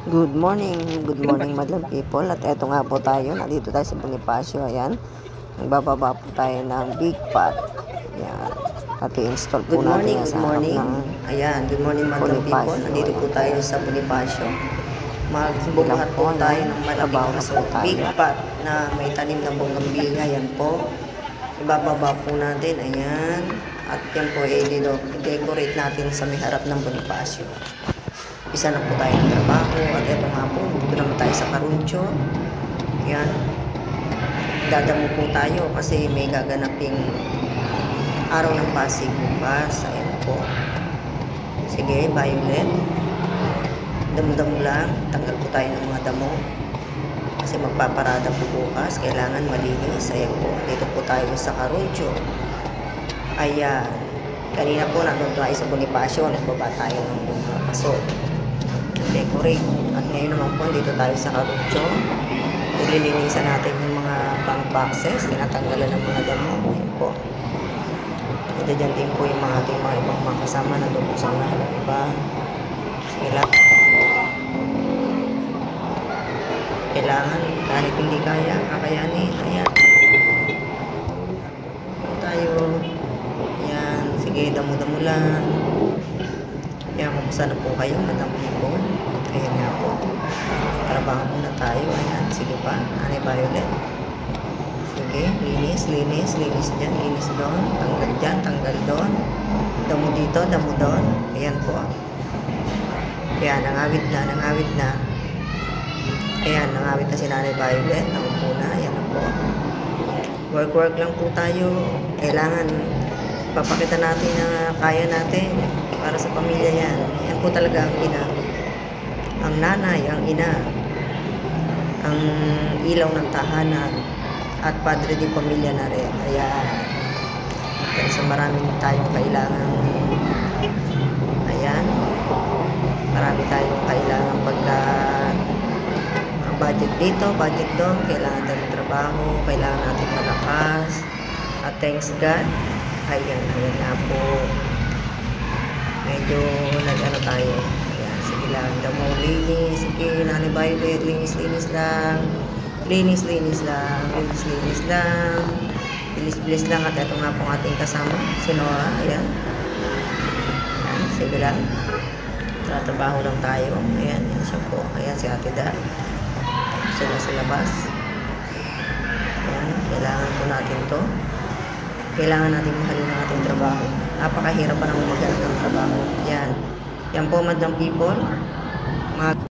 Good morning madlang people. At eto nga po tayo, nandito tayo sa Bonifacio. Ayan, nagbababa po tayo ng big pot. Ayan, at i-install po natin sa harap ng Ayan, good morning madlang people. Nandito po tayo sa Bonifacio. Magbubuhat po tayo ng malaking aso. Big pot na may tanim na bougainvillea. Ayan po. Ibababa po natin. Ayan. At yan po i-decorate natin sa may harap ng Bonifacio. Isa na po tayo ng trabaho. At ito nga po, dito naman tayo sa Caruncho. Yan. Dadamo po tayo kasi may gaganaping araw ng Pasig bukas. Ayan po. Sige, Violet. Damo-damo lang. Tanggal po tayo ng mga damo. Kasi magpaparada po bukas. Kailangan malinis. Ayan po. Dito po tayo sa Caruncho. Ayan. Kanina po nandun tayo sa Bonifacio. Nagbaba tayo ng mga paso. Decorate. At ngayon naman po dito tayo sa Caruncho. Ililinisan natin yung mga bank boxes. Tinatanggalan ng mga damo. Ayan po. Ito dyan din po yung mga ating mga ibang mga kasama. Nandun po sa mga iba. Sige lang. Kailangan kahit hindi kaya, kakayanin. Ayan. Tayo. Ayan. Sige, damo-damo lang. Ayan, kumusta na po kayo, madam people? Ayan nga po. Trabaho muna tayo. Ayan, sige pa. Anay Violet. Sige, linis, linis, linis dyan, linis doon. Tanggal dyan, tanggal doon. Damo dito, damo doon. Ayan po. Ayan, nangawit na, nangawit na. Ayan, nangawit na si Nanay Violet. Naupo na, ayan na po. Work lang po tayo. Kailangan papakita natin na kaya natin para sa pamilya yan. Yan po talaga ang ina. Ang nanay, ang ina. Ang ilaw ng tahanan. At padre din pamilya na rin. Ayan. Kasi marami tayong kailangan. Ayan. Marami tayong kailangan pagka budget dito, budget doon. Kailangan tayo trabaho. Kailangan natin malakas. At thanks God. Ayan, ayan nga po. Medyo nag-ano tayo. Ayan, sige lang. Damo, linis. Sige, Nanay Violet, linis lang. Linis lang. Linis lang. Bilis lang. At ito nga po ating kasama. Si Nora. Ayan. Ayan, sige lang. Tratrabaho lang tayo. Ayan, yan siya po. Ayan, si Ate Da. Sila sa labas. Ayan, kailangan po natin to. Kailangan natin mahalin ang ating trabaho. Napakahirap pa naman maghanap ng trabaho. Yan. Yan po, madam people.